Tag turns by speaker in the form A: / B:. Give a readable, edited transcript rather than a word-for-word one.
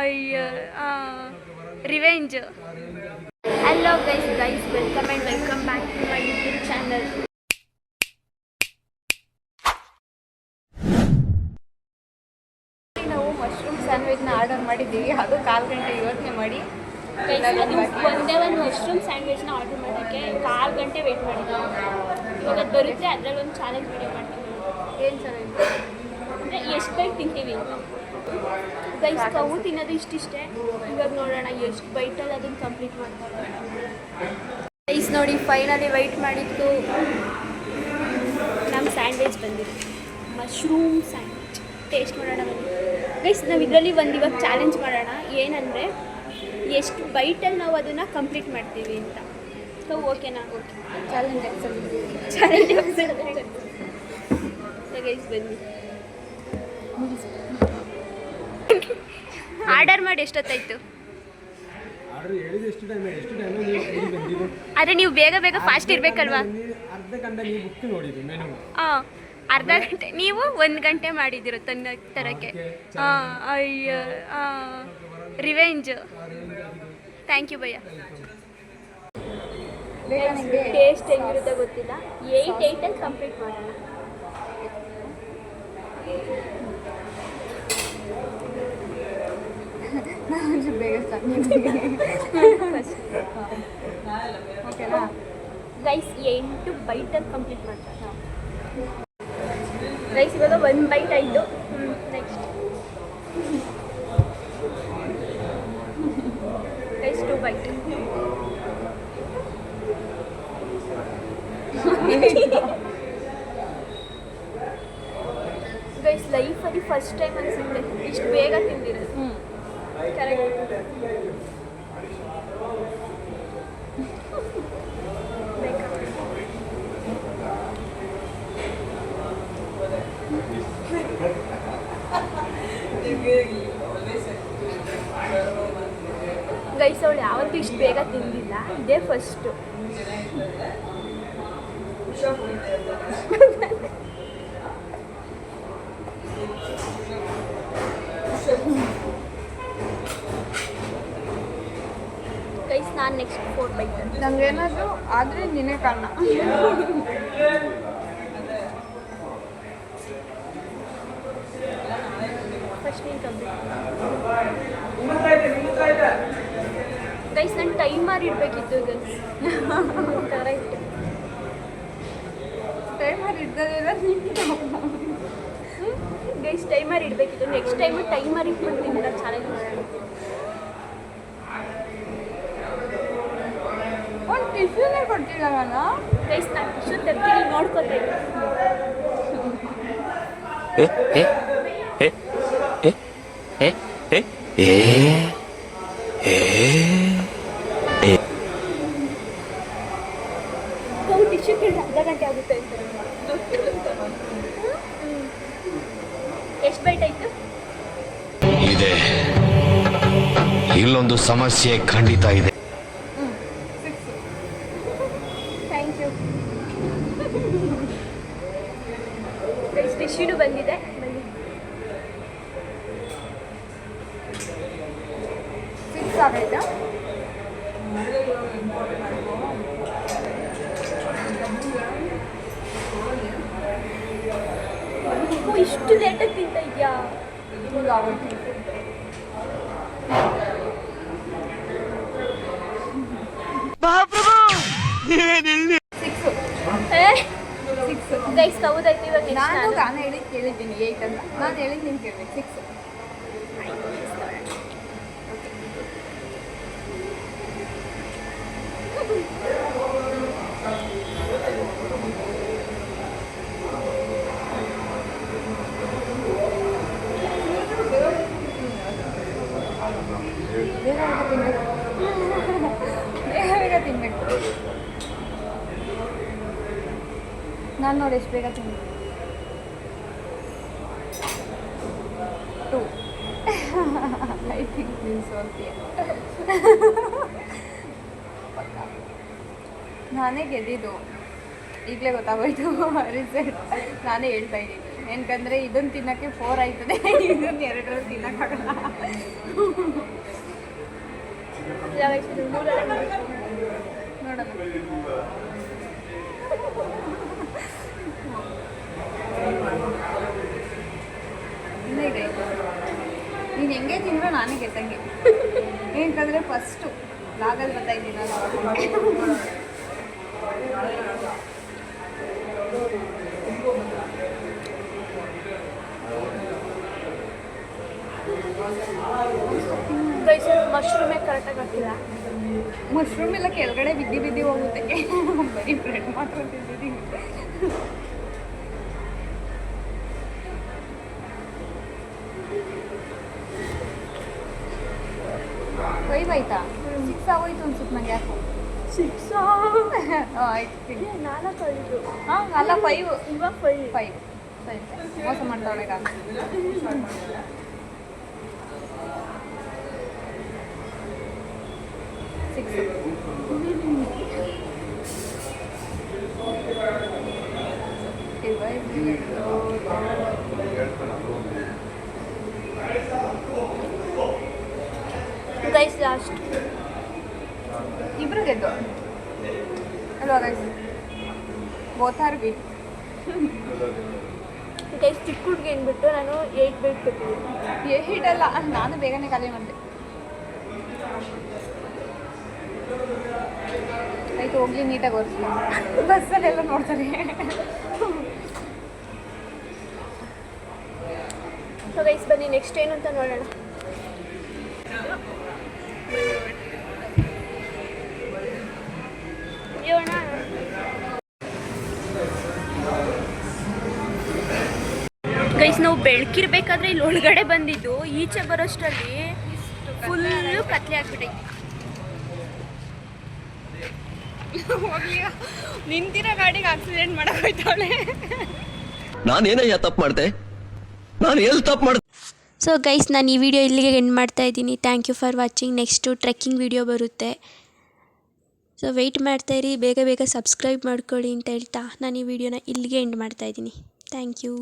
A: ಅಯ್ಯೋ revenge. Hello guys welcome back to my YouTube channel. ನಾವು mushroom ಸ್ಯಾಂಡ್ವಿಚ್ನ order ಮಾಡಿದ್ದೀವಿ. ಅದು 1/4 ಗಂಟೆ ಯೋಚನೆ ಮಾಡಿ
B: ಒಂದೇ ಒಂದು ಮಶ್ರೂಮ್ ಸ್ಯಾಂಡ್ವಿಚ್ನ ಆರ್ಡರ್ ಮಾಡೋಕ್ಕೆ 1/4 ಗಂಟೆ ವೆಯ್ಟ್ ಮಾಡಿದ್ದೀವಿ. ಇವಾಗ ಅದು ಬರುತ್ತೆ, ಅದರಲ್ಲಿ ಒಂದು ಚಾಲೆಂಜ್ ವೀಡಿಯೋ ಮಾಡ್ತೀವಿ.
A: ಏನು ಚಾಲೆಂಜ್
B: ಅಂದರೆ ಎಷ್ಟು ಬೈಟ್ ತಿಂತೀವಿ ಅಂತ. ಗೈಸ್ ಕವು ತಿನ್ನೋದು ಇಷ್ಟಿಷ್ಟೇ. ಇವಾಗ ನೋಡೋಣ ಎಷ್ಟು ಬೈಟಲ್ಲಿ ಅದನ್ನು ಕಂಪ್ಲೀಟ್ ಮಾಡ್ತಾರೆ.
A: ಗೈಸ್ ನೋಡಿ, ಫೈನಲಿ ವೆಯ್ಟ್ ಮಾಡಿದ್ದು
B: ನಮ್ಮ ಸ್ಯಾಂಡ್ವಿಚ್ ಬಂದಿದೆ, ಮಶ್ರೂಮ್ ಸ್ಯಾಂಡ್ವಿಚ್. ಟೇಸ್ಟ್ ಮಾಡೋಣ ಬನ್ನಿ ಗೈಸ್. ನಾವು ಇದರಲ್ಲಿ ಒಂದು ಇವಾಗ ಚಾಲೆಂಜ್ ಮಾಡೋಣ. ಏನಂದರೆ ಎಷ್ಟು ಬೈಟಲ್ಲಿ ನಾವು ಅದನ್ನು ಕಂಪ್ಲೀಟ್ ಮಾಡ್ತೀವಿ ಅಂತ. ಸೊ ಓಕೆನಾ? ಓಕೆ,
A: ಚಾಲೆಂಜ್
B: ಗೈಸ್ ಬನ್ನಿ.
A: ಆರ್ಡರ್ ಮಾಡಿ ಎಷ್ಟೊತ್ತಾಯ್ತು? ಆದರೆ ನೀವು ಬೇಗ ಫಾಸ್ಟ್ ಇರಬೇಕಲ್ವಾ? ಅರ್ಧ ಗಂಟೆ, ನೀವು 1 ಗಂಟೆ ಮಾಡಿದ್ದೀರ ತರಕ್ಕೆ. ಅಯ್ಯೋ ರಿವೆಂಜ್. ಥ್ಯಾಂಕ್ ಯು ಭಯ್ಯ.
B: ಟೇಸ್ಟ್ ಹೆಂಗಿರುತ್ತೆ ಗೊತ್ತಿಲ್ಲ. 8 ಕಂಪ್ಲೀಟ್ ಮಾಡೋಣ.
A: ಬೇಗ ಓಕೆನಾ
B: ಗೈಸ್? 8 ಬೈಟಲ್ಲಿ ಕಂಪ್ಲೀಟ್ ಮಾಡ್ತಾರೆ ಗೈಸ್. ಇವಾಗ 1 ಬೈಟ್ ಆಯಿತು. Next guys 2 bite. ಗೈಸ್ ಲೈಫಲ್ಲಿ ಫಸ್ಟ್ ಟೈಮ್ ಅನಿಸುತ್ತೆ ಇಷ್ಟು ಬೇಗ ತಿಂದಿರೋದು. ಕರೆಕ್ಟ್. ಗೈಸ್ ಅವಳು ಯಾವತ್ತೂ ಇಷ್ಟು ಬೇಗ ತಿಂದಿಲ್ಲ, ಇದೇ ಫಸ್ಟು. ಗೈಸ್ ನಾನು ನೆಕ್ಸ್ಟ್ 4 ಬೈಟ್.
A: ನಂಗೇನಾದರೂ ಆದರೆ ನಿನ್ನೆ ಕಾರಣ.
B: ಫಸ್ಟ್ ನೀನು ಕಂಪ್ಲೀಟ್. ಗೈಸ್ ನಾನು ಟೈಮರ್ ಇಡಬೇಕಿತ್ತು ಗೈಸ್. ಕರೆಕ್ಟ್,
A: ಟೈಮರ್ ಇದ್ದದಿಲ್ಲ.
B: ಗೈಸ್ ಟೈಮರ್ ಇಡಬೇಕಿತ್ತು. ನೆಕ್ಸ್ಟ್ ಟೈಮು ಟೈಮರ್ ಇಟ್ಬಿಡ್ತೀನಿ ನಾನು ಚಾಲೆಂಜ್ ಮಾಡೋಣ.
A: ಒಂದು ಟಿಶ್ಯೂನೇ ಕೊಡ್ತಿಲ್ಲ ನಾನು.
B: ಗೈಸ್ ನಾನು ಟಿಶ್ಯೂ ತರ್ತೀನಿ, ನೋಡ್ಕೊತಾ ಇದ್ದೀನಿ. ಟಿಶ್ಯೂ ಕೇಳಿ ಅರ್ಧ ಗಂಟೆ ಆಗುತ್ತೆ ಅಂತ. ಎಷ್ಟು ಬೈಟ್ ಆಯಿತು?
C: ಇದೆ, ಇಲ್ಲೊಂದು ಸಮಸ್ಯೆ ಖಂಡಿತ ಇದೆ.
B: Thank you. ಟಿಶ್ಯೂನು ಬಂದಿದೆ. ಬನ್ನಿ.
A: 6 ಆಗೈತಾ?
B: ಇಷ್ಟು ಲೇಟಾಗಿ ತಿಂತ ಇದೆಯಾ?
A: ಇವಾಗ ಆಗುತ್ತೆ.
B: ಗೈಸ್ ಹೌದಾಯ್ತು. ಇವಾಗ
A: ನಾನು ಹೇಳಿದ್ದು ಕೇಳಿದ್ದೀನಿ 8 ಅಂತ. ನಾನು ಹೇಳಿದ್ದು ನೀನು ಕೇಳಬೇಕು. 6. ಬೇಗ ತಿನ್ಬೇಕು. ನಾನು ನೋಡಿ ಎಷ್ಟು ಬೇಗ ತಿನ್ಬೇಕು. 2. ಐ ಥಿಂಕ್ ನೀನು ಸೋಲ್ತೀಯ. ನಾನೇ ಗೆದ್ದಿದ್ದು. ಈಗಲೇ ಗೊತ್ತಾಗೋಯ್ತು ರಿಸಲ್ಟ್. ನಾನೇ ಹೇಳ್ತಾ ಇದ್ದೀನಿ. ಏನಕಂದರೆ ಇದನ್ನು ತಿನ್ನೋಕ್ಕೆ 4 ಆಯ್ತದೆ, ಇದನ್ನು 2 ತಿನ್ನೋಕ್ಕಾಗಲ್ಲ.
B: ಇಲ್ಲ ವಯಸ್ಸು ಮೂರಲ್ಲೇ ಮುಗಿಸ್ತೀನಿ.
A: ನೋಡೋಣ. ಇನ್ನೂ ಇದೆ. ನೀನು ಹೆಂಗೆ ತಿಂದ್ರು ನಾನೇ ಗೆದ್ದಂಗೆ. ಏನಂತಂದರೆ ಫಸ್ಟು ಲಾಗಲ್ಲಿ ಬರ್ತಾಯಿದ್ದೀನಲ್ಲ.
B: ಗೈಸ್ ಮಶ್ರೂಮೇ ಕರೆಕ್ಟಾಗಿ ಹಾಕಿಲ್ಲ.
A: ಮಶ್ರೂಮ್ ಎಲ್ಲ ಕೆಳಗಡೆ ಬಿದ್ದು ಹೋಗುತ್ತೆ. ಬರೀ ಬ್ರೆಡ್ ಮಾತ್ರ ತಿಂದಿದ್ದೀನಿ. 5 ಆಯ್ತಾ? 6 ಆಗೋಯ್ತು ಅನ್ಸುತ್ತೆ ನಂಗೆ ಯಾಕೋ.
B: 6
A: ಆಯ್ತು.
B: 4 ಆಯಿತು.
A: ಹಾಂ ಅಲ್ಲ 5.
B: ಇವಾಗ 5.
A: ಸರಿ ಮೋಸ ಮಾಡ್ತಾವಳೆ ಈಗ. 6.
B: ಗೈಸ್ ಲಾಸ್ಟ್
A: ಇಬ್ರು ಗೆದ್ದು ಅಲ್ವಾ guys? Both are big.
B: Guys ಚಿಕ್ಕ ಹುಡುಗಿ ಅಂದ್ಬಿಟ್ಟು ನಾನು 8 ಬೇಟ್ ಕೊಟ್ಟಿದ್ದೀನಿ.
A: 8 ಅಲ್ಲ, ನಾನು ಬೇಗನೆ ಖಾಲಿ ಮಾಡಿದೆ. ಆಯ್ತು ಹೋಗ್ಲಿ, ನೀಟಾಗಿ ಓದಿಸ್ತೀನಿ. ಬಸ್ಸಲ್ಲೆಲ್ಲ ನೋಡ್ತಾರೆ.
B: ಸೊ ಗೈಸ್ ಬನ್ನಿ ನೆಕ್ಸ್ಟ್ ಏನು ಅಂತ ನೋಡೋಣ. ಗೈಸ್ ನಾವು ಬೆಳಕಿರ್ಬೇಕಾದ್ರೆ ಇಲ್ಲಿ ಒಳಗಡೆ ಬಂದಿದ್ದು, ಈಚೆ ಬರೋಷ್ಟರಲ್ಲಿ ಫುಲ್ಲು ಕತ್ಲೆ ಆಗ್ಬಿಟ್ಟೈತಿ.
A: ನಿಂತಿರೋ ಗಾಡಿಗೆ ಆಕ್ಸಿಡೆಂಟ್ ಮಾಡೋಯ್ತಾವಳೆ.
C: ನಾನೇನಯ್ಯ ತಪ್ಪು ಮಾಡ್ದೆ? ನಾನು ಎಲ್ಲಿ ತಪ್ಪು ಮಾಡ್ದೆ?
B: ಸೊ ಗೈಸ್ ನಾನು ಈ ವಿಡಿಯೋ ಇಲ್ಲಿಗೆ ಎಂಡ್ ಮಾಡ್ತಾ ಇದ್ದೀನಿ. Thank you for watching. Next trekking video ಬರುತ್ತೆ. ಸೊ ವೆಯ್ಟ್ ಮಾಡ್ತಾಯಿರಿ, ಬೇಗ ಬೇಗ ಸಬ್ಸ್ಕ್ರೈಬ್ ಮಾಡ್ಕೊಳ್ಳಿ ಅಂತ ಹೇಳ್ತಾ ನಾನು ಈ ವಿಡಿಯೋನ ಇಲ್ಲಿಗೆ ಎಂಡ್ ಮಾಡ್ತಾಯಿದ್ದೀನಿ. Thank you.